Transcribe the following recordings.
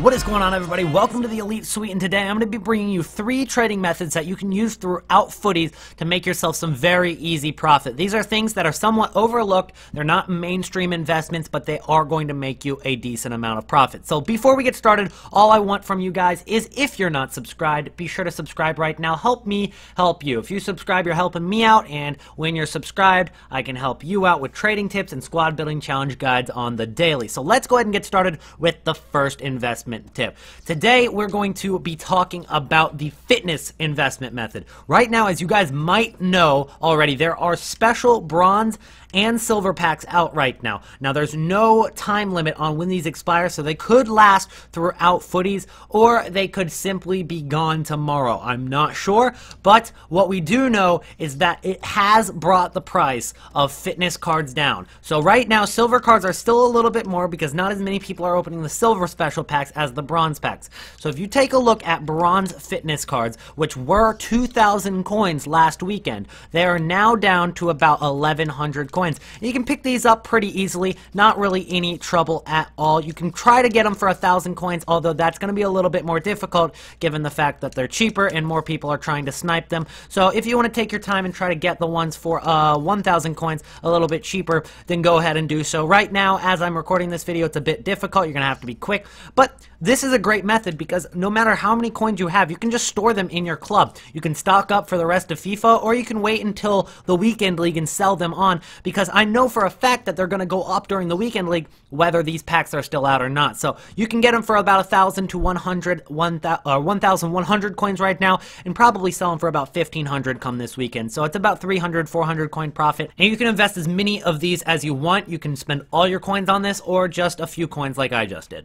What is going on, everybody? Welcome to the Elite Suite, and today I'm going to be bringing you 3 trading methods that you can use throughout Footies to make yourself some very easy profit. These are things that are somewhat overlooked. They're not mainstream investments, but they are going to make you a decent amount of profit. So before we get started, all I want from you guys is, if you're not subscribed, be sure to subscribe right now. Help me help you. If you subscribe, you're helping me out, and when you're subscribed, I can help you out with trading tips and squad building challenge guides on the daily. So let's go ahead and get started with the first investment tip. Today we're going to be talking about the fitness investment method. Right now, as you guys might know already, there are special bronze and silver packs out right now. Now there's no time limit on when these expire, so they could last throughout Footies, or they could simply be gone tomorrow. I'm not sure, but what we do know is that it has brought the price of fitness cards down. So right now, silver cards are still a little bit more because not as many people are opening the silver special packs as the bronze packs. So if you take a look at bronze fitness cards, which were 2,000 coins last weekend, they are now down to about 1,100 coins. You can pick these up pretty easily, not really any trouble at all. You can try to get them for 1,000 coins, although that's going to be a little bit more difficult given the fact that they're cheaper and more people are trying to snipe them. So if you want to take your time and try to get the ones for 1,000 coins a little bit cheaper, then go ahead and do so. Right now, as I'm recording this video, it's a bit difficult. You're going to have to be quick, but this is a great method because no matter how many coins you have, you can just store them in your club. You can stock up for the rest of FIFA, or you can wait until the weekend league and sell them on, because I know for a fact that they're going to go up during the weekend league whether these packs are still out or not. So you can get them for about 1,000 to 1,100 coins right now, and probably sell them for about 1,500 come this weekend. So it's about 300, 400 coin profit, and you can invest as many of these as you want. You can spend all your coins on this, or just a few coins like I just did.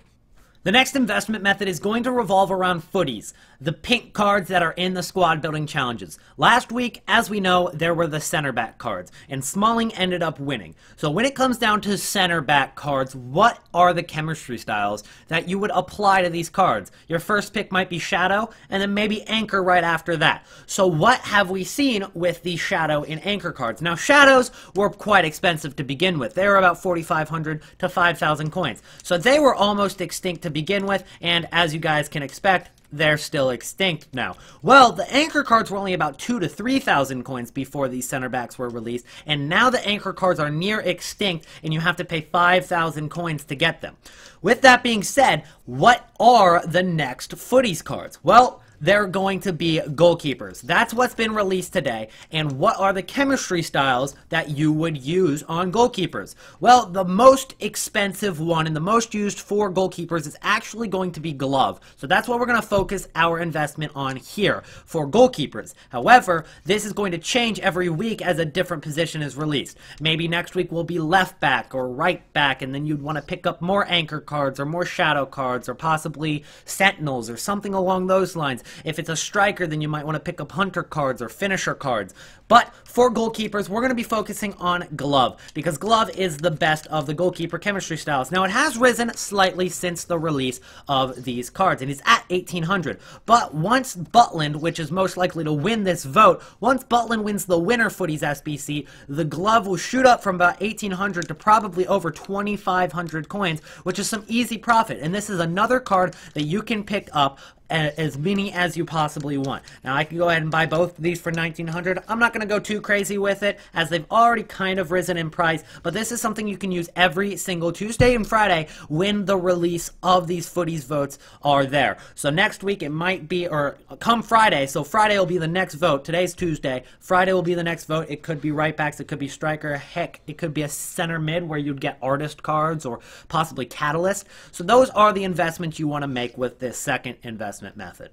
The next investment method is going to revolve around Footies, the pink cards that are in the squad building challenges. Last week, as we know, there were the center back cards, and Smalling ended up winning. So when it comes down to center back cards, what are the chemistry styles that you would apply to these cards? Your first pick might be Shadow, and then maybe Anchor right after that. So what have we seen with the Shadow and Anchor cards? Now, Shadows were quite expensive to begin with. They were about 4,500 to 5,000 coins. So they were almost extinct to begin with, and as you guys can expect, they're still extinct now. Well, the Anchor cards were only about 2,000 to 3,000 coins before these center backs were released, and now the Anchor cards are near extinct, and you have to pay 5,000 coins to get them. With that being said, what are the next Footies cards? Well, they're going to be goalkeepers. That's what's been released today. And what are the chemistry styles that you would use on goalkeepers? Well, the most expensive one and the most used for goalkeepers is actually going to be Glove. So that's what we're going to focus our investment on here for goalkeepers. However, this is going to change every week as a different position is released. Maybe next week will be left back or right back, and then you'd want to pick up more Anchor cards or more Shadow cards or possibly Sentinels or something along those lines. If it's a striker, then you might want to pick up Hunter cards or Finisher cards. But for goalkeepers, we're going to be focusing on Glove, because Glove is the best of the goalkeeper chemistry styles. Now, it has risen slightly since the release of these cards, and it's at 1,800. But once Butland, which is most likely to win this vote, once Butland wins the winner Footies SBC, the Glove will shoot up from about 1,800 to probably over 2,500 coins, which is some easy profit. And this is another card that you can pick up as many as you possibly want. Now, I can go ahead and buy both of these for 1,900. I'm not going to go too crazy with it, as they've already kind of risen in price, but this is something you can use every single Tuesday and Friday when the release of these Footies votes are there. So next week it might be, or come Friday, so Friday will be the next vote. Today's Tuesday. Friday will be the next vote. It could be right backs, it could be striker, heck, it could be a center mid where you'd get artist cards or possibly catalyst. So those are the investments you want to make with this second investment method.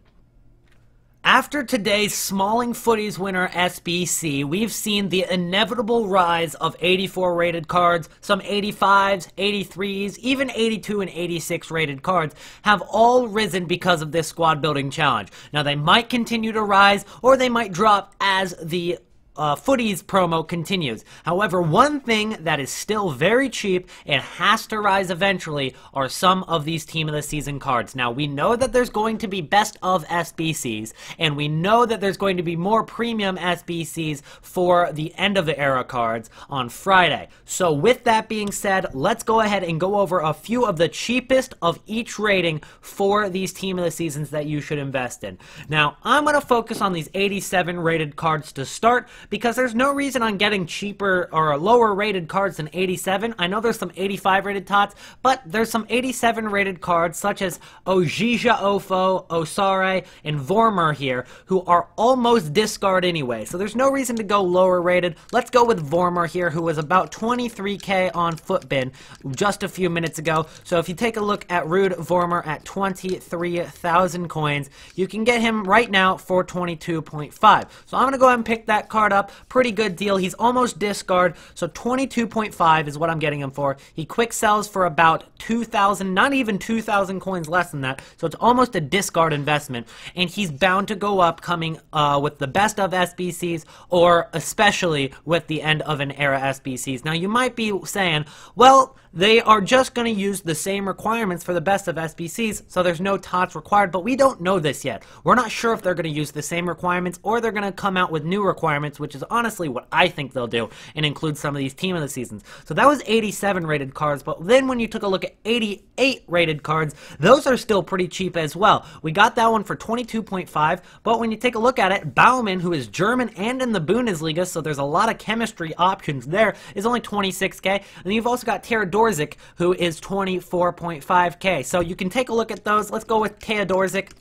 After today's Smalling Footies winner SBC, we've seen the inevitable rise of 84 rated cards, some 85s, 83s, even 82 and 86 rated cards have all risen because of this squad building challenge. Now, they might continue to rise, or they might drop as the Footies promo continues. However, one thing that is still very cheap and has to rise eventually are some of these Team of the Season cards. Now, we know that there's going to be best of SBCs, and we know that there's going to be more premium SBCs for the end of the era cards on Friday. So with that being said, let's go ahead and go over a few of the cheapest of each rating for these Team of the Seasons that you should invest in. Now, I'm going to focus on these 87 rated cards to start, because there's no reason on getting cheaper or lower rated cards than 87. I know there's some 85 rated TOTS, but there's some 87 rated cards such as Ojija Ofo, Osare, and Vormer here, who are almost discard anyway. So there's no reason to go lower rated. Let's go with Vormer here, who was about 23k on Footbin just a few minutes ago. So if you take a look at Rude Vormer at 23,000 coins, you can get him right now for 22.5. So I'm going to go ahead and pick that card up. Pretty good deal. He's almost discard, so 22.5 is what I'm getting him for. He quick sells for about 2,000, not even 2,000 coins less than that, so it's almost a discard investment, and he's bound to go up coming with the best of SBCs, or especially with the end of an era SBCs. Now you might be saying, well, they are just going to use the same requirements for the best of SBCs, so there's no TOTS required, but we don't know this yet. We're not sure if they're going to use the same requirements or they're going to come out with new requirements, which is honestly what I think they'll do, and include some of these Team of the Seasons. So that was 87 rated cards, but then when you took a look at 88 rated cards, those are still pretty cheap as well. We got that one for 22.5, but when you take a look at it, Baumann, who is German and in the Bundesliga, so there's a lot of chemistry options there, is only 26k, and you've also got Teodorzik, who is 24.5k. So you can take a look at those. Let's go with Teodorzik,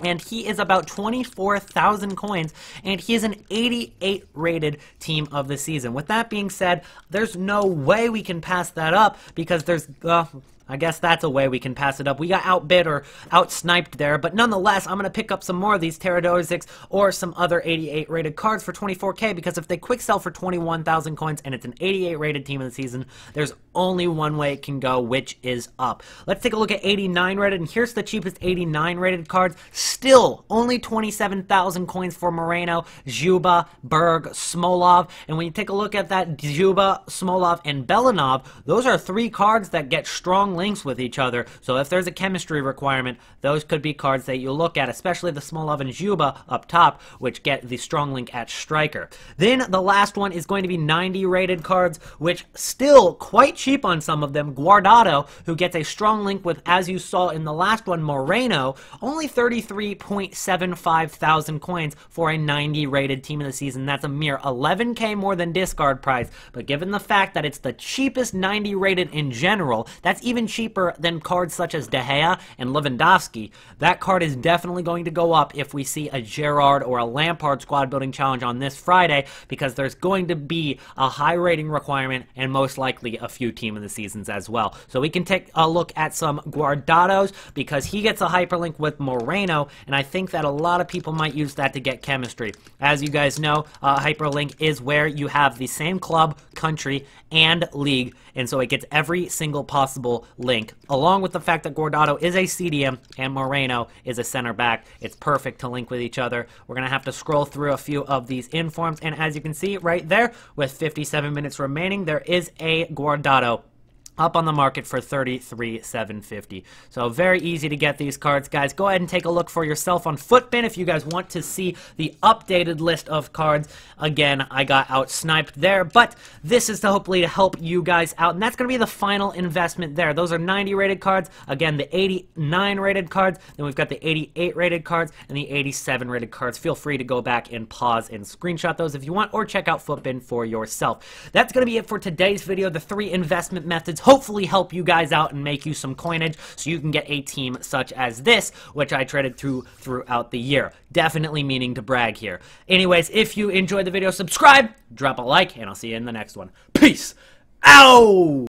and he is about 24,000 coins, and he is an 88 rated Team of the Season. With that being said, there's no way we can pass that up, because there's I guess that's a way we can pass it up. We got outbid or outsniped there, but nonetheless, I'm going to pick up some more of these Teodorziks or some other 88 rated cards for 24k, because if they quick sell for 21,000 coins and it's an 88 rated Team of the Season, there's only one way it can go, which is up. Let's take a look at 89 rated, and here's the cheapest 89 rated cards. Still, only 27,000 coins for Moreno, Juba, Berg, Smolov, and when you take a look at that Juba, Smolov, and Belanov, those are three cards that get strong links with each other, so if there's a chemistry requirement, those could be cards that you look at, especially the Smolov and Juba up top, which get the strong link at striker. Then the last one is going to be 90 rated cards, which still quite cheap on some of them. Guardado, who gets a strong link with, as you saw in the last one, Moreno, only 33.75 thousand coins for a 90 rated Team of the Season. That's a mere 11k more than discard price, but given the fact that it's the cheapest 90 rated in general, that's even cheaper than cards such as De Gea and Lewandowski. That card is definitely going to go up if we see a Gerrard or a Lampard squad building challenge on this Friday, because there's going to be a high rating requirement and most likely a few Team of the Seasons as well. So we can take a look at some Guardados, because he gets a hyperlink with Moreno, and I think that a lot of people might use that to get chemistry. As you guys know, hyperlink is where you have the same club, country, and league, and so it gets every single possible link, along with the fact that Guardado is a CDM and Moreno is a center back. It's perfect to link with each other. We're going to have to scroll through a few of these informs, and as you can see right there, with 57 minutes remaining, there is a Guardado up on the market for 33,750. So very easy to get these cards, guys. Go ahead and take a look for yourself on Footbin if you guys want to see the updated list of cards. Again, I got outsniped there, but this is to hopefully to help you guys out, and that's going to be the final investment there. Those are 90 rated cards. Again, the 89 rated cards, then we've got the 88 rated cards and the 87 rated cards. Feel free to go back and pause and screenshot those if you want, or check out Footbin for yourself. That's going to be it for today's video. The 3 investment methods hopefully help you guys out and make you some coinage so you can get a team such as this, which I traded throughout the year. Definitely meaning to brag here. Anyways, if you enjoyed the video, subscribe, drop a like, and I'll see you in the next one. Peace out!